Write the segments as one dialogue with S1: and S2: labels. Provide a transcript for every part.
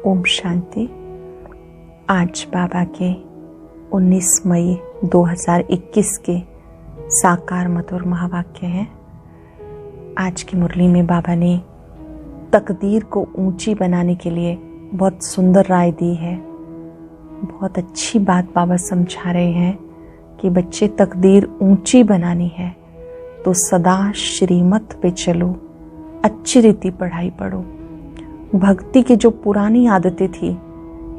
S1: ओम शांति। आज बाबा के 19 मई 2021 के साकार मधुर महावाक्य हैं। आज की मुरली में बाबा ने तकदीर को ऊंची बनाने के लिए बहुत सुंदर राय दी है। बहुत अच्छी बात बाबा समझा रहे हैं कि बच्चे तकदीर ऊंची बनानी है तो सदा श्रीमत पे चलो, अच्छी रीति पढ़ाई पढ़ो। भक्ति की जो पुरानी आदतें थी,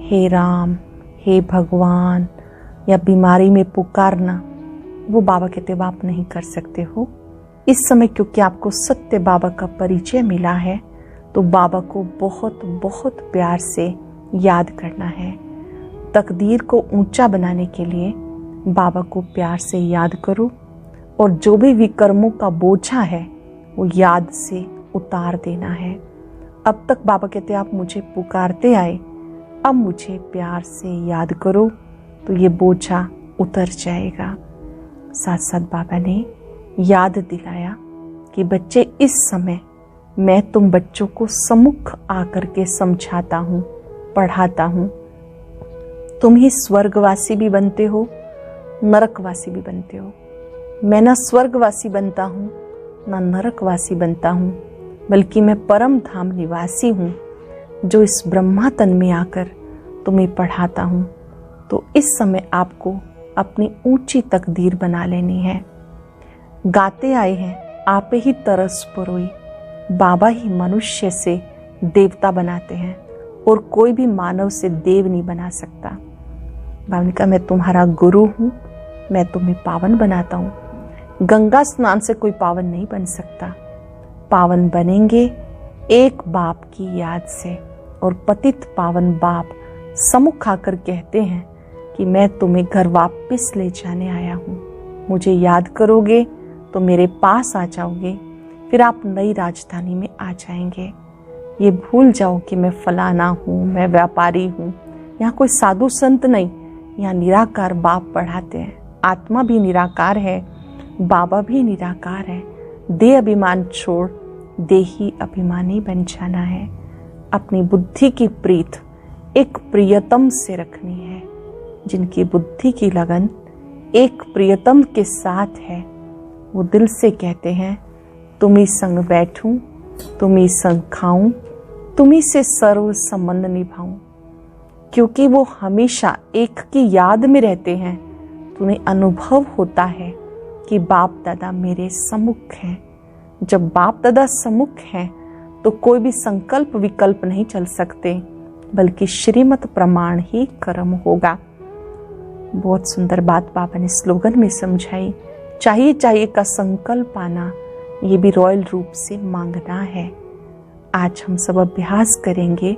S1: हे राम, हे भगवान या बीमारी में पुकारना, वो बाबा कहते अब आप नहीं कर सकते हो इस समय, क्योंकि आपको सत्य बाबा का परिचय मिला है। तो बाबा को बहुत बहुत प्यार से याद करना है। तकदीर को ऊंचा बनाने के लिए बाबा को प्यार से याद करो और जो भी विकर्मों का बोझा है वो याद से उतार देना है। अब तक बाबा कहते आप मुझे पुकारते आए, अब मुझे प्यार से याद करो तो ये बोझा उतर जाएगा। साथ साथ बाबा ने याद दिलाया कि बच्चे इस समय मैं तुम बच्चों को सम्मुख आकर के समझाता हूँ, पढ़ाता हूँ। तुम ही स्वर्गवासी भी बनते हो, नरकवासी भी बनते हो। मैं ना स्वर्गवासी बनता हूँ ना नरकवासी बनता हूँ, बल्कि मैं परम धाम निवासी हूँ जो इस ब्रह्मा तन में आकर तुम्हें पढ़ाता हूँ। तो इस समय आपको अपनी ऊंची तकदीर बना लेनी है। गाते आए हैं आप ही तरस परोई, बाबा ही मनुष्य से देवता बनाते हैं और कोई भी मानव से देव नहीं बना सकता। बाबा ने कहा मैं तुम्हारा गुरु हूँ, मैं तुम्हें पावन बनाता हूँ। गंगा स्नान से कोई पावन नहीं बन सकता। पावन बनेंगे एक बाप की याद से। और पतित पावन बाप सम्मुख आकर कहते हैं कि मैं तुम्हें घर वापस ले जाने आया हूँ। मुझे याद करोगे तो मेरे पास आ जाओगे, फिर आप नई राजधानी में आ जाएंगे। ये भूल जाओ कि मैं फलाना हूँ, मैं व्यापारी हूँ। यहाँ कोई साधु संत नहीं, यहाँ निराकार बाप पढ़ाते हैं। आत्मा भी निराकार है, बाबा भी निराकार है। देह अभिमान छोड़ देही अभिमानी बन जाना है। अपनी बुद्धि की प्रीत एक प्रियतम से रखनी है। जिनकी बुद्धि की लगन एक प्रियतम के साथ है वो दिल से कहते हैं तुम्ही संग बैठूं, तुम्ही संग खाऊं, तुम्ही से सर्व संबंध निभाऊं। क्योंकि वो हमेशा एक की याद में रहते हैं तो उन्हें अनुभव होता है कि बाप दादा मेरे सम्मुख हैं। जब बाप दादा सम्मुख हैं तो कोई भी संकल्प विकल्प नहीं चल सकते, बल्कि श्रीमत प्रमाण ही कर्म होगा। बहुत सुंदर बात बाबा ने स्लोगन में समझाई। चाहिए चाहिए का संकल्प आना, ये भी रॉयल रूप से मांगना है। आज हम सब अभ्यास करेंगे।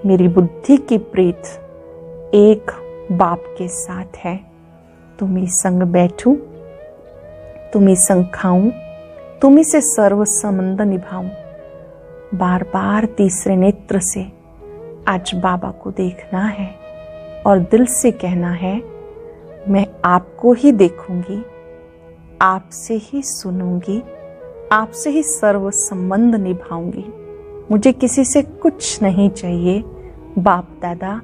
S1: मेरी बुद्धि की प्रीत एक बाप के साथ है। तुम्ही संग बैठूं, तुम्ही संग खाऊं, तुम्ही से सर्व संबंध निभाऊं। बार बार तीसरे नेत्र से आज बाबा को देखना है और दिल से कहना है मैं आपको ही देखूंगी, आपसे ही सुनूंगी, आपसे ही सर्व संबंध निभाऊंगी। मुझे किसी से कुछ नहीं चाहिए। बाप दादा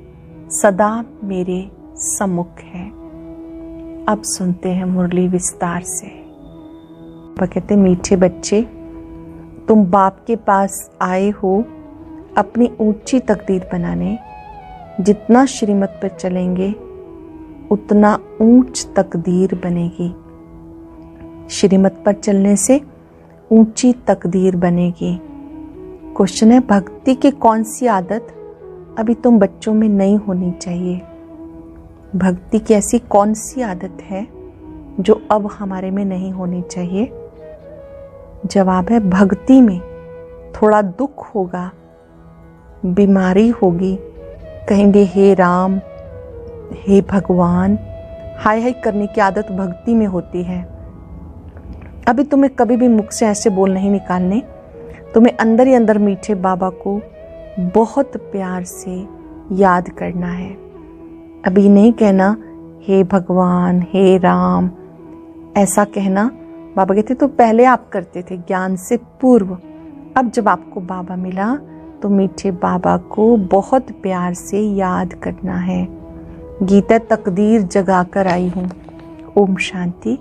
S1: सदा मेरे सम्मुख है। अब सुनते हैं मुरली विस्तार से। कहते मीठे बच्चे, तुम बाप के पास आए हो अपनी ऊंची तकदीर बनाने। जितना श्रीमत पर चलेंगे उतना ऊंच तकदीर बनेगी। श्रीमत पर चलने से ऊंची तकदीर बनेगी। क्वेश्चन है भक्ति की कौन सी आदत अभी तुम बच्चों में नहीं होनी चाहिए? भक्ति की ऐसी कौन सी आदत है जो अब हमारे में नहीं होनी चाहिए? जवाब है भक्ति में थोड़ा दुख होगा, बीमारी होगी, कहेंगे हे राम, हे भगवान, हाय हाय करने की आदत भक्ति में होती है। अभी तुम्हें कभी भी मुख से ऐसे बोल नहीं निकालने। तुम्हें अंदर ही अंदर मीठे बाबा को बहुत प्यार से याद करना है। अभी नहीं कहना हे भगवान, हे राम, ऐसा कहना बाबा कहते तो पहले आप करते थे ज्ञान से पूर्व। अब जब आपको बाबा मिला तो मीठे बाबा को बहुत प्यार से याद करना है। गीता तकदीर जगा कर आई हूँ। ओम शांति।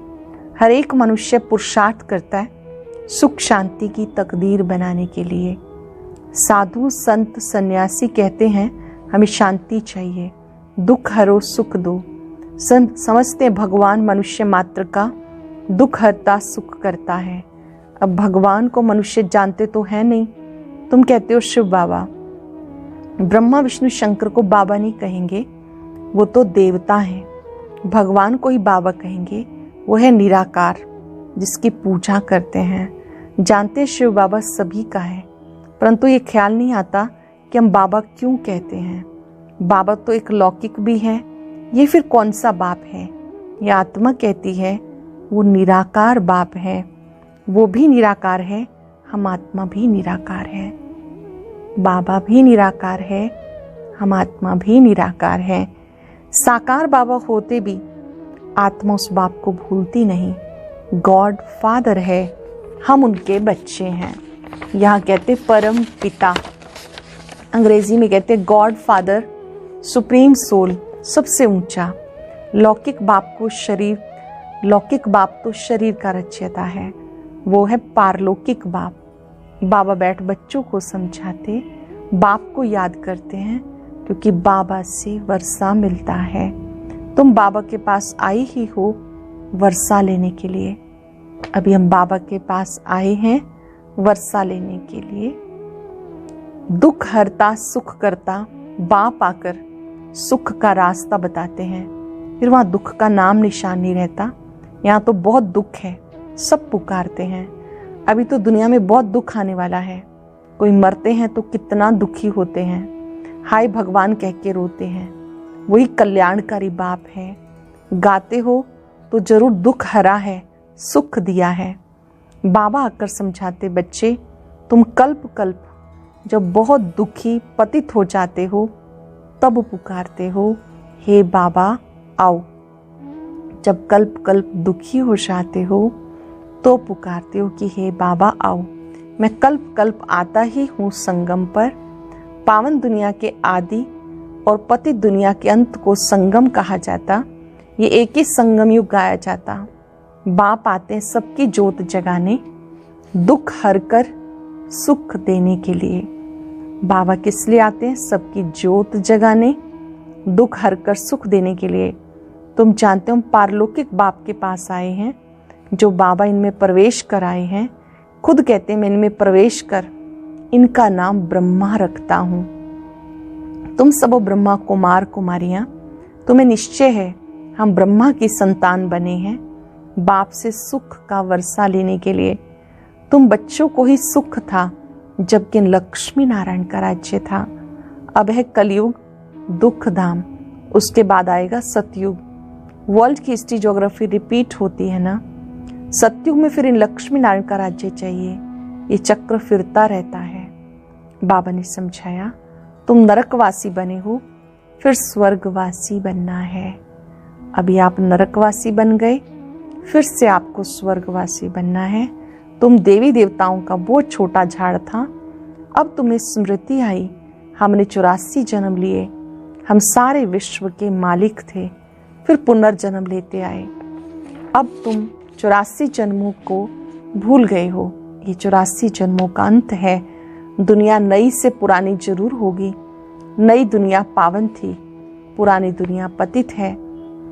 S1: हर एक मनुष्य पुरुषार्थ करता है सुख शांति की तकदीर बनाने के लिए। साधु संत सन्यासी कहते हैं हमें शांति चाहिए, दुख हरो सुख दो। संत समझते हैं भगवान मनुष्य मात्र का दुख हरता सुख करता है। अब भगवान को मनुष्य जानते तो है नहीं। तुम कहते हो शिव बाबा, ब्रह्मा विष्णु शंकर को बाबा नहीं कहेंगे, वो तो देवता हैं। भगवान को ही बाबा कहेंगे, वो है निराकार जिसकी पूजा करते हैं। जानते हैं शिव बाबा सभी का है, परंतु ये ख्याल नहीं आता कि हम बाबा क्यों कहते हैं। बाबा तो एक लौकिक भी है, ये फिर कौन सा बाप है। ये आत्मा कहती है वो निराकार बाप है। वो भी निराकार है, हम आत्मा भी निराकार है। बाबा भी निराकार है, हम आत्मा भी निराकार है। साकार बाबा होते भी आत्मा उस बाप को भूलती नहीं। गॉड फादर है, हम उनके बच्चे हैं। यहाँ कहते परम पिता, अंग्रेजी में कहते गॉड फादर, सुप्रीम सोल, सबसे ऊंचा। लौकिक बाप तो शरीर का रचयिता है, वो है पारलौकिक बाप। बाबा बैठ बच्चों को समझाते, बाप को याद करते हैं, क्योंकि बाबा से वर्षा मिलता है। तुम बाबा के पास आई ही हो वर्षा लेने के लिए। अभी हम बाबा के पास आए हैं वर्षा लेने के लिए। दुख हरता सुख करता बाप आकर सुख का रास्ता बताते हैं। फिर वहां दुख का नाम निशान नहीं रहता। यहाँ तो बहुत दुख है, सब पुकारते हैं। अभी तो दुनिया में बहुत दुख आने वाला है। कोई मरते हैं तो कितना दुखी होते हैं, हाय भगवान कह के रोते हैं। वही कल्याणकारी बाप है। गाते हो तो जरूर दुख हरा है, सुख दिया है। बाबा आकर समझाते, बच्चे तुम कल्प कल्प जब बहुत दुखी पतित हो जाते हो तब पुकारते हो हे बाबा आओ। जब कल्प कल्प दुखी हो जाते हो तो पुकारते हो कि हे बाबा आओ। मैं कल्प कल्प आता ही हूँ संगम पर। पावन दुनिया के आदि और पतित दुनिया के अंत को संगम कहा जाता। ये एक ही संगम युग गाया जाता। बाप आते हैं सबकी जोत जगाने, दुख हरकर सुख देने के लिए। बाबा किस लिए आते हैं? सबकी जोत जगाने, दुख हरकर सुख देने के लिए। तुम जानते हो पारलौकिक बाप के पास आए हैं, जो बाबा इनमें प्रवेश कर आए हैं। खुद कहते हैं मैं इनमें प्रवेश कर इनका नाम ब्रह्मा रखता हूं। तुम सब ब्रह्मा कुमार कुमारियां, तुम्हें निश्चय है हम ब्रह्मा की संतान बने हैं, बाप से सुख का वर्षा लेने के लिए। तुम बच्चों को ही सुख था जबकि लक्ष्मी नारायण का राज्य था। अब है कलयुग, दुख धाम, उसके बाद आएगा सतयुग। वर्ल्ड की हिस्ट्री ज्योग्राफी रिपीट होती है ना। सतयुग में फिर इन लक्ष्मी नारायण का राज्य चाहिए। ये चक्र फिरता रहता है। बाबा ने समझाया तुम नरकवासी बने हो, फिर स्वर्गवासी बनना है। अभी आप नरकवासी बन गए, फिर से आपको स्वर्गवासी बनना है। तुम देवी देवताओं का बहुत छोटा झाड़ था, अब तुम्हें स्मृति आई हमने 84 जन्म लिए, हम सारे विश्व के मालिक थे, फिर पुनर्जन्म लेते आए। अब तुम 84 जन्मों को भूल गए हो। ये 84 जन्मों का अंत है। दुनिया नई से पुरानी जरूर होगी। नई दुनिया पावन थी, पुरानी दुनिया पतित है।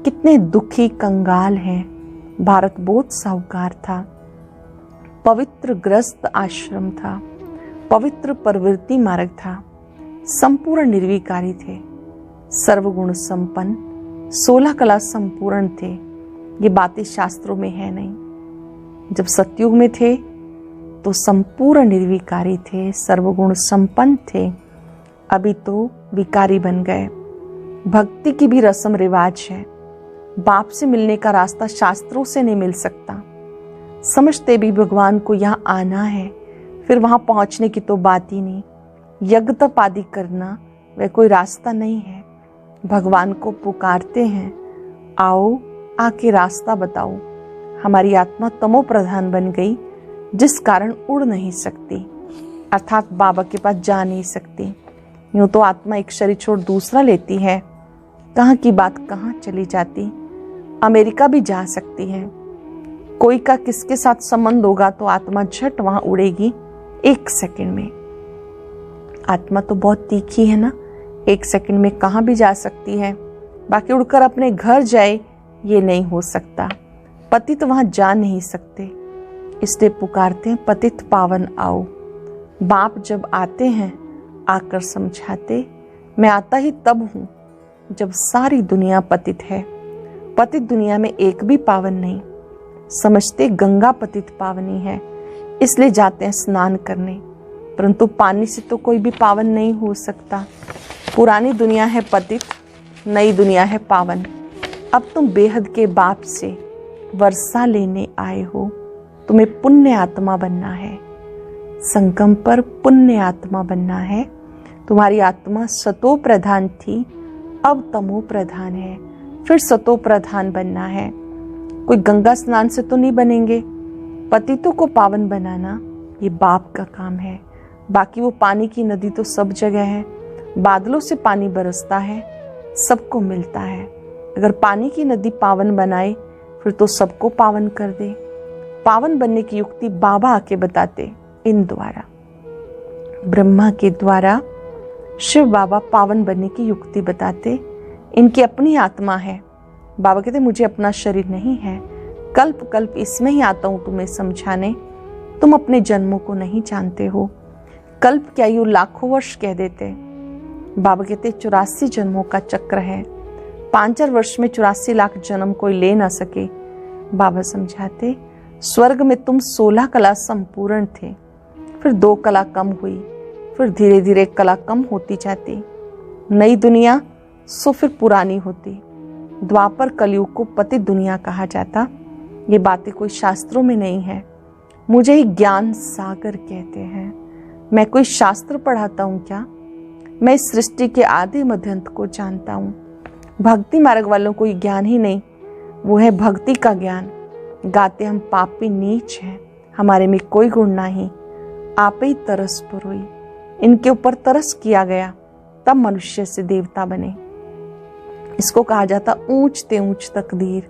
S1: कितने दुखी कंगाल हैं। भारत बहुत साहूकार था, पवित्र ग्रस्त आश्रम था, पवित्र प्रवृत्ति मार्ग था, संपूर्ण निर्विकारी थे, सर्वगुण संपन्न, 16 कला संपूर्ण थे। ये बातें शास्त्रों में है नहीं। जब सतयुग में थे तो संपूर्ण निर्विकारी थे, सर्वगुण संपन्न थे। अभी तो विकारी बन गए। भक्ति की भी रस्म रिवाज है। बाप से मिलने का रास्ता शास्त्रों से नहीं मिल सकता। समझते भी भगवान को यहाँ आना है, फिर वहां पहुंचने की तो बात ही नहीं। यज्ञ तप आदि करना वह कोई रास्ता नहीं है। भगवान को पुकारते हैं, आओ आके रास्ता बताओ। हमारी आत्मा तमो प्रधान बन गई, जिस कारण उड़ नहीं सकती। अर्थात बाबा के पास जा नहीं सकती। यूं तो आत्मा एक शरीर छोड़ दूसरा लेती है, कहाँ की बात कहाँ चली जाती। अमेरिका भी जा सकती है। कोई का किसके साथ संबंध होगा तो आत्मा झट वहां उड़ेगी 1 सेकंड में। आत्मा तो बहुत तीखी है ना, 1 सेकंड में कहाँ भी जा सकती है। बाकी उड़कर अपने घर जाए ये नहीं हो सकता। पतित वहां जा नहीं सकते, इसलिए पुकारते हैं पतित पावन आओ। बाप जब आते हैं आकर समझाते, मैं आता ही तब हूं जब सारी दुनिया पतित है। पतित दुनिया में एक भी पावन नहीं। समझते गंगा पतित पावनी है, इसलिए जाते हैं स्नान करने, परंतु पानी से तो कोई भी पावन नहीं हो सकता। पुरानी दुनिया है पतित, नई दुनिया है पावन। अब तुम बेहद के बाप से वर्षा लेने आए हो, तुम्हें पुण्य आत्मा बनना है। संगम पर पुण्य आत्मा बनना है। तुम्हारी आत्मा सतो प्रधान थी, अब तमो प्रधान है, फिर सतो प्रधान बनना है। कोई गंगा स्नान से तो नहीं बनेंगे। पतितों को पावन बनाना ये बाप का काम है। बाकी वो पानी की नदी तो सब जगह है, बादलों से पानी बरसता है, सबको मिलता है। अगर पानी की नदी पावन बनाए फिर तो सबको पावन कर दे। पावन बनने की युक्ति बाबा आके बताते इन द्वारा। ब्रह्मा के द्वारा शिव बाबा पावन बनने की युक्ति बताते। इनकी अपनी आत्मा है। बाबा कहते मुझे अपना शरीर नहीं है, कल्प कल्प इसमें ही आता हूं तुम्हें समझाने। तुम अपने जन्मों को नहीं जानते हो। कल्प क्या यूं लाखों वर्ष कह देते। बाबा कहते 84 जन्मों का चक्र है। 5-4 वर्ष में 84 लाख जन्म कोई ले ना सके। बाबा समझाते स्वर्ग में तुम 16 कला संपूर्ण थे, फिर 2 कला कम हुई, फिर धीरे धीरे कला कम होती जाती। नई दुनिया सो फिर पुरानी होती। द्वापर कलयुग को पतित दुनिया कहा जाता। ये बातें कोई शास्त्रों में नहीं है, मुझे ही ज्ञान सागर कहते हैं। मैं कोई शास्त्र पढ़ाता हूँ क्या? मैं इस सृष्टि के आदि मध्यंत को जानता हूँ। भक्ति मार्ग वालों को ये ज्ञान ही नहीं, वो है भक्ति का ज्ञान। गाते हम पापी नीच हैं, हमारे में कोई गुण नहीं, आप ही तरस पुरोई। इनके ऊपर तरस किया गया तब मनुष्य से देवता बने। इसको कहा जाता ऊंचते ऊंच तकदीर।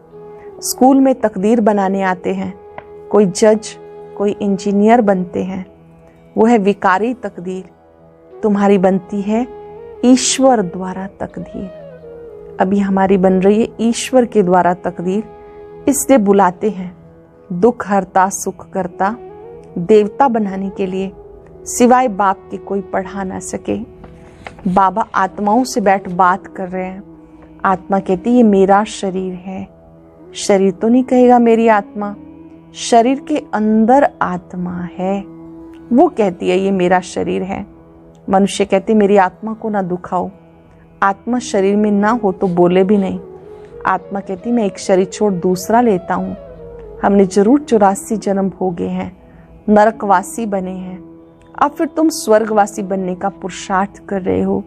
S1: स्कूल में तकदीर बनाने आते हैं, कोई जज कोई इंजीनियर बनते हैं, वो है विकारी तकदीर। तुम्हारी बनती है ईश्वर द्वारा तकदीर। अभी हमारी बन रही है ईश्वर के द्वारा तकदीर, इसलिए बुलाते हैं दुख हरता सुख करता। देवता बनाने के लिए सिवाय बाप के कोई पढ़ा ना सके। बाबा आत्माओं से बैठ बात कर रहे हैं। आत्मा कहती ये मेरा शरीर है। शरीर तो नहीं कहेगा मेरी आत्मा, शरीर के अंदर आत्मा है, वो कहती है ये मेरा शरीर है। मनुष्य कहते मेरी आत्मा को ना दुखाओ। आत्मा शरीर में ना हो तो बोले भी नहीं। आत्मा कहती मैं एक शरीर छोड़ दूसरा लेता हूँ। हमने जरूर 84 जन्म भोगे हैं, नरकवासी बने हैं। अब फिर तुम स्वर्गवासी बनने का पुरुषार्थ कर रहे हो।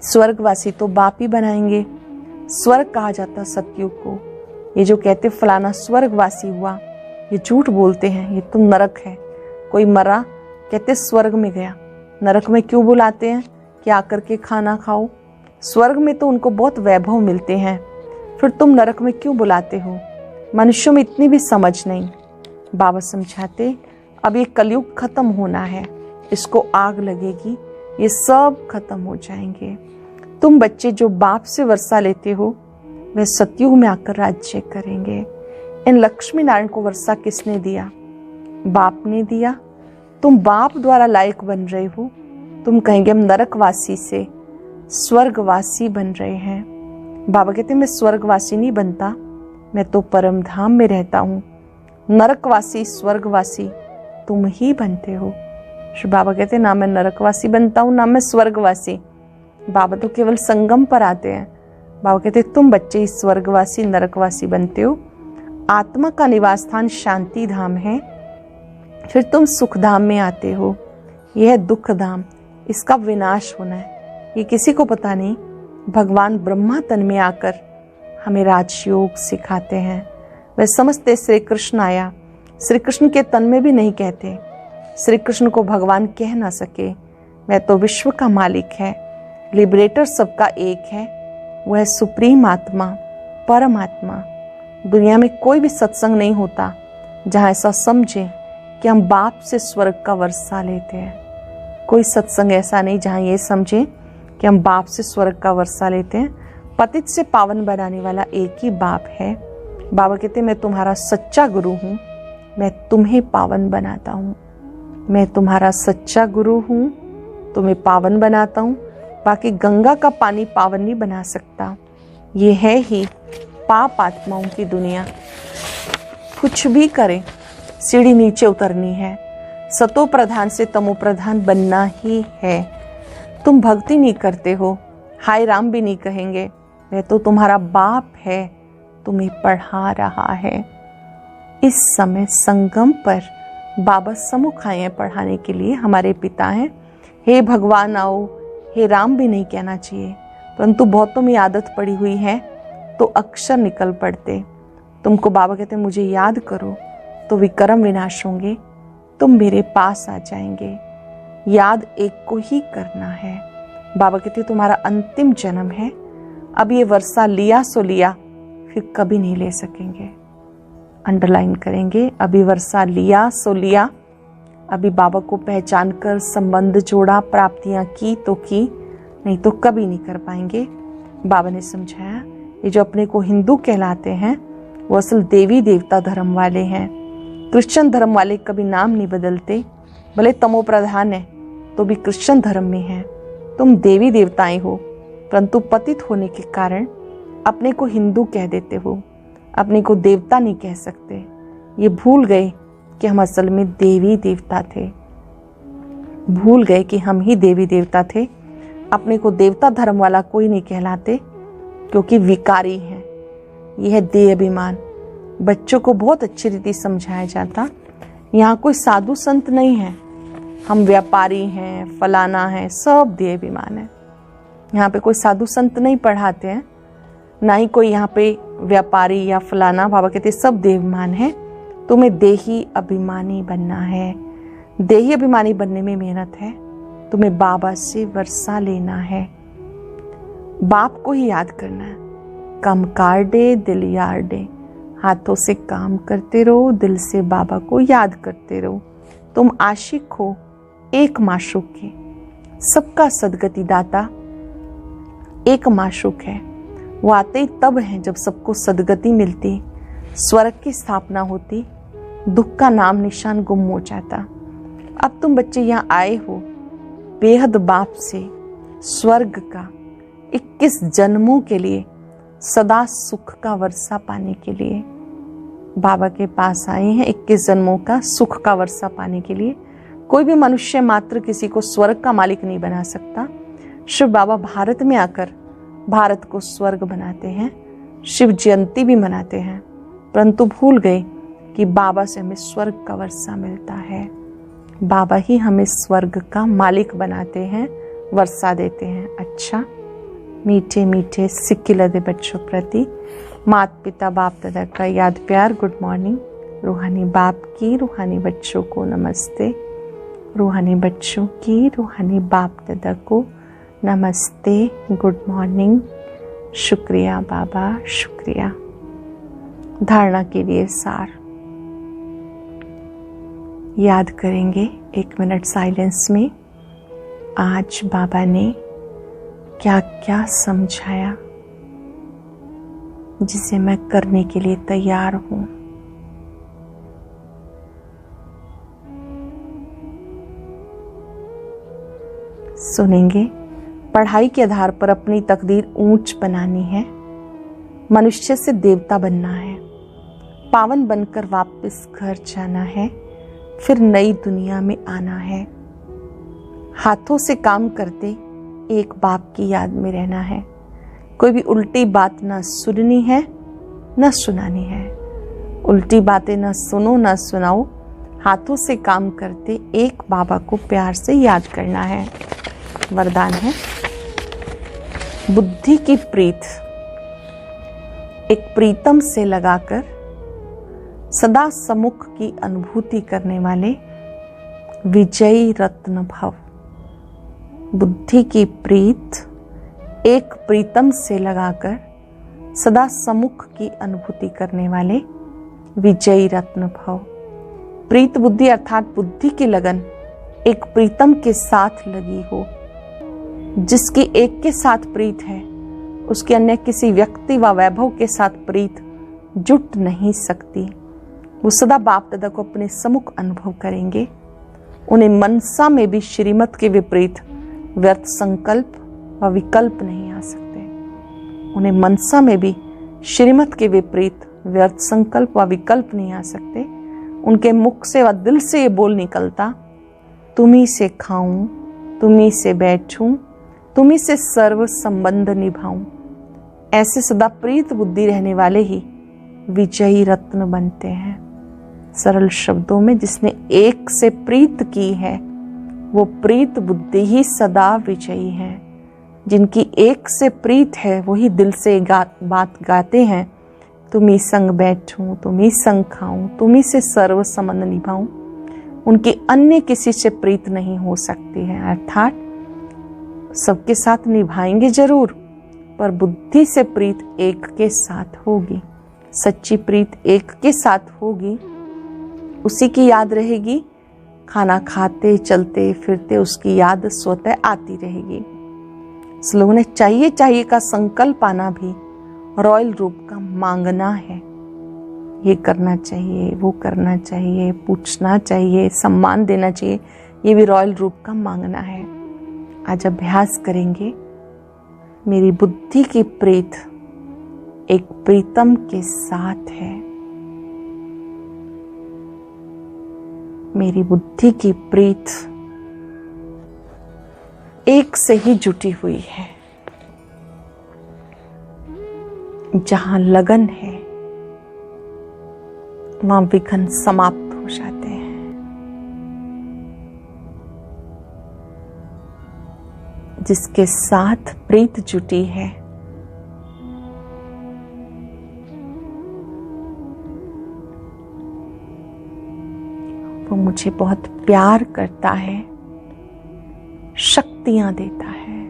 S1: स्वर्गवासी तो बाप ही बनाएंगे। स्वर्ग कहा जाता सतयुग को। ये जो कहते फलाना स्वर्गवासी हुआ, ये झूठ बोलते हैं, ये तो नरक है। कोई मरा कहते स्वर्ग में गया। नरक में क्यों बुलाते हैं कि आकर के खाना खाओ? स्वर्ग में तो उनको बहुत वैभव मिलते हैं, फिर तुम नरक में क्यों बुलाते हो? मनुष्यों में इतनी भी समझ नहीं। बाबा समझाते अब ये कलयुग खत्म होना है, इसको आग लगेगी, ये सब खत्म हो जाएंगे। तुम बच्चे जो बाप से वर्षा लेते हो वह सतयुग में आकर राज्य करेंगे। इन लक्ष्मी नारायण को वर्षा किसने दिया? बाप ने दिया। तुम बाप द्वारा लायक बन रहे हो। तुम कहेंगे हम नरकवासी से स्वर्गवासी बन रहे हैं। बाबा कहते मैं स्वर्गवासी नहीं बनता, मैं तो परम धाम में रहता हूँ। नरकवासी स्वर्गवासी तुम ही बनते हो। श्री बाबा कहते ना मैं नरकवासी बनता हूँ ना मैं स्वर्गवासी। बाबा तो केवल संगम पर आते हैं। बाबा कहते तुम बच्चे ही स्वर्गवासी नरकवासी बनते हो। आत्मा का निवास स्थान शांति धाम है, फिर तुम सुख धाम में आते हो। यह है दुख धाम, इसका विनाश होना है, ये किसी को पता नहीं। भगवान ब्रह्मा तन में आकर हमें राजयोग सिखाते हैं। वह समझते श्री कृष्ण आया, श्री कृष्ण के तन में भी नहीं कहते, श्री कृष्ण को भगवान कह ना सके, वह तो विश्व का मालिक है, लिबरेटर सबका एक है, वह सुप्रीम आत्मा, परमात्मा। दुनिया में कोई भी सत्संग नहीं होता जहाँ ऐसा समझे कि हम बाप से स्वर्ग का वर्षा लेते हैं। कोई सत्संग ऐसा नहीं जहाँ ये समझे कि हम बाप से स्वर्ग का वर्षा लेते हैं। पतित से पावन बनाने वाला एक ही बाप है। बाबा कहते मैं तुम्हारा सच्चा गुरु हूँ, मैं तुम्हें पावन बनाता हूँ। मैं तुम्हारा सच्चा गुरु हूँ, तुम्हें पावन बनाता हूँ। बाकी गंगा का पानी पावन नहीं बना सकता। ये है ही पाप आत्माओं की दुनिया। कुछ भी करें, सीढ़ी नीचे उतरनी है। सतो प्रधान से तमो प्रधान बनना ही है। तुम भक्ति नहीं करते हो, हाय राम भी नहीं कहेंगे। वह तो तुम्हारा बाप है, तुम्हें पढ़ा रहा है। इस समय संगम पर बाबा सम्मुख आए हैं पढ़ाने के लिए, हमारे पिता हैं। हे भगवान आओ, हे राम भी नहीं कहना चाहिए, परंतु बहुतों में आदत पड़ी हुई है तो अक्षर निकल पड़ते। तुमको बाबा कहते मुझे याद करो तो विक्रम विनाश होंगे, तुम मेरे पास आ जाएंगे। याद एक को ही करना है। बाबा कहते तुम्हारा अंतिम जन्म है, अब ये वर्षा लिया सो लिया, फिर कभी नहीं ले सकेंगे। अंडरलाइन करेंगे, अभी वर्षा लिया सो लिया। अभी बाबा को पहचान कर संबंध जोड़ा, प्राप्तियां की तो की, नहीं तो कभी नहीं कर पाएंगे। बाबा ने समझाया ये जो अपने को हिंदू कहलाते हैं वो असल देवी देवता धर्म वाले हैं। क्रिश्चियन धर्म वाले कभी नाम नहीं बदलते, भले तमो प्रधान है तो भी क्रिश्चियन धर्म में है। तुम देवी देवताएं हो, परंतु पतित होने के कारण अपने को हिंदू कह देते हो, अपने को देवता नहीं कह सकते। ये भूल गए कि हम असल में देवी देवता थे, भूल गए कि हम ही देवी देवता थे। अपने को देवता धर्म वाला कोई नहीं कहलाते क्योंकि विकारी है। यह है देह अभिमान। बच्चों को बहुत अच्छी रीति समझाया जाता, यहाँ कोई साधु संत नहीं है, हम व्यापारी हैं, फलाना है, सब देह अभिमान है। यहाँ पे कोई साधु संत नहीं पढ़ाते हैं, ना ही कोई यहाँ पे व्यापारी या फलाना। बाबा कहते सब देह अभिमान है, तुम्हें देही अभिमानी बनना है। देही अभिमानी बनने में मेहनत है, तुम्हें बाबा से वर्षा लेना है, बाप को ही याद करना है। कम काटे दिल यार दे, हाथों से काम करते रहो, दिल से बाबा को याद करते रहो। तुम आशिक हो एक माशूक के, सबका सदगति दाता एक माशूक है। वो आते ही तब है जब सबको सदगति मिलती, स्वर्ग की स्थापना होती, दुख का नाम निशान गुम हो जाता। अब तुम बच्चे यहाँ आए हो बेहद बाप से स्वर्ग का 21 जन्मों के लिए, सदा सुख का वर्षा पाने के लिए बाबा के पास आए हैं। 21 जन्मों का सुख का वर्षा पाने के लिए। कोई भी मनुष्य मात्र किसी को स्वर्ग का मालिक नहीं बना सकता। शिव बाबा भारत में आकर भारत को स्वर्ग बनाते हैं, शिव जयंती भी मनाते हैं, परंतु भूल गए कि बाबा से हमें स्वर्ग का वर्षा मिलता है। बाबा ही हमें स्वर्ग का मालिक बनाते हैं, वर्षा देते हैं। अच्छा, मीठे मीठे सिक्के लदे बच्चों प्रति माता पिता बाप दादा का याद प्यार गुड मॉर्निंग। रूहानी बाप की रूहानी बच्चों को नमस्ते, रूहानी बच्चों की रूहानी बाप दादा को नमस्ते, गुड मॉर्निंग। शुक्रिया बाबा, शुक्रिया। धारणा के लिए सार याद करेंगे 1 मिनट साइलेंस में। आज बाबा ने क्या क्या समझाया जिसे मैं करने के लिए तैयार हूं। सुनेंगे। पढ़ाई के आधार पर अपनी तकदीर ऊंच बनानी है, मनुष्य से देवता बनना है, पावन बनकर वापस घर जाना है, फिर नई दुनिया में आना है। हाथों से काम करते एक बाप की याद में रहना है। कोई भी उल्टी बात ना सुननी है ना सुनानी है। उल्टी बातें ना सुनो ना सुनाओ। हाथों से काम करते एक बाबा को प्यार से याद करना है। वरदान है बुद्धि की प्रीत एक प्रीतम से लगाकर सदा सम्मुख की अनुभूति करने वाले विजयी रत्न भव। बुद्धि की प्रीत एक प्रीतम से लगाकर सदा सम्मुख की अनुभूति करने वाले विजयी रत्न भव। प्रीत बुद्धि अर्थात बुद्धि की लगन एक प्रीतम के साथ लगी हो। जिसकी एक के साथ प्रीत है उसकी अन्य किसी व्यक्ति व वैभव के साथ प्रीत जुट नहीं सकती। वो सदा बाप दादा को अपने सम्मुख अनुभव करेंगे। उन्हें मनसा में भी श्रीमत के विपरीत व्यर्थ संकल्प व विकल्प नहीं आ सकते। उन्हें मनसा में भी श्रीमत के विपरीत व्यर्थ संकल्प व विकल्प नहीं आ सकते। उनके मुख से व दिल से ये बोल निकलता, तुम्ही से खाऊं, तुम्ही से बैठूं, तुम्ही से सर्व संबंध निभाऊं। ऐसे सदा प्रीत बुद्धि रहने वाले ही विजयी रत्न बनते हैं। सरल शब्दों में जिसने एक से प्रीत की है वो प्रीत बुद्धि ही सदा विजयी है। जिनकी एक से प्रीत है वही दिल से बात गाते हैं, तुम्ही संग बैठूं, तुम्ही संग खाऊं, तुम्ही से सर्व संबंध निभाऊं। उनकी अन्य किसी से प्रीत नहीं हो सकती है। अर्थात सबके साथ निभाएंगे जरूर, पर बुद्धि से प्रीत एक के साथ होगी। सच्ची प्रीत एक के साथ होगी, उसी की याद रहेगी। खाना खाते चलते फिरते उसकी याद स्वतः आती रहेगी। इस लोगों ने चाहिए चाहिए का संकल्प आना भी रॉयल रूप का मांगना है। ये करना चाहिए, वो करना चाहिए, पूछना चाहिए, सम्मान देना चाहिए, ये भी रॉयल रूप का मांगना है। आज अभ्यास करेंगे, मेरी बुद्धि की प्रीत एक प्रीतम के साथ है। मेरी बुद्धि की प्रीत एक से ही जुटी हुई है। जहां लगन है वहां विघ्न समाप्त हो जाते हैं। जिसके साथ प्रीत जुटी है वो मुझे बहुत प्यार करता है, शक्तियां देता है।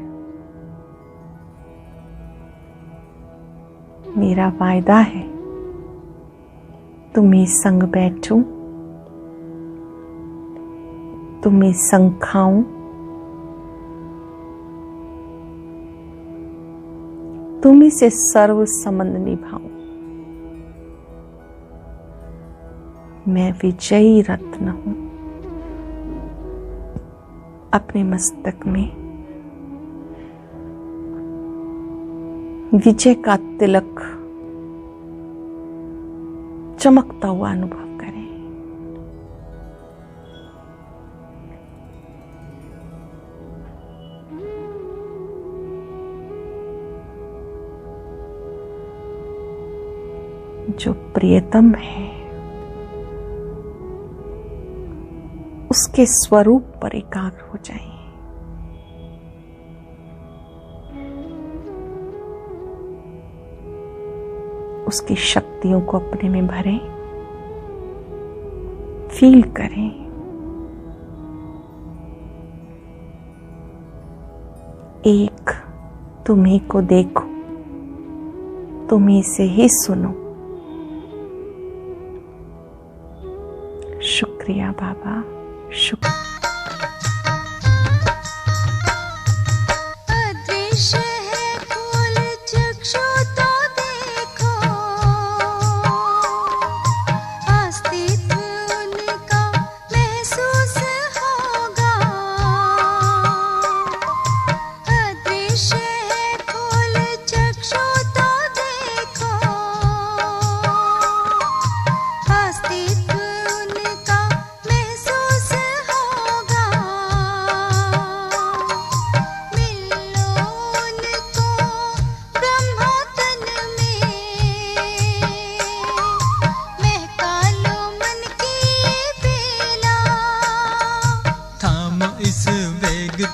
S1: मेरा वायदा है, तुम्ही संग बैठूं, तुम्ही संग खाऊं, तुम्ही से सर्व संबंध निभाऊं। मैं विजयी रत्न हूं। अपने मस्तक में विजय का तिलक चमकता हुआ अनुभव करें। जो प्रियतम है उसके स्वरूप पर एकाग्र हो जाइए। उसकी शक्तियों को अपने में भरें, फील करें। एक तुम्ही को देखो, तुम्ही से ही सुनो। शुक्रिया बाबा, शुक्रिया।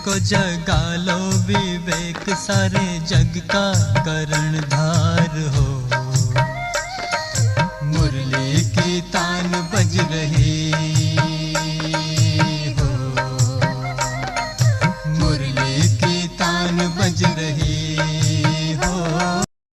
S2: को जगा लो विवेक, सारे जग का कर्णधार हो। मुरली की तान बज रही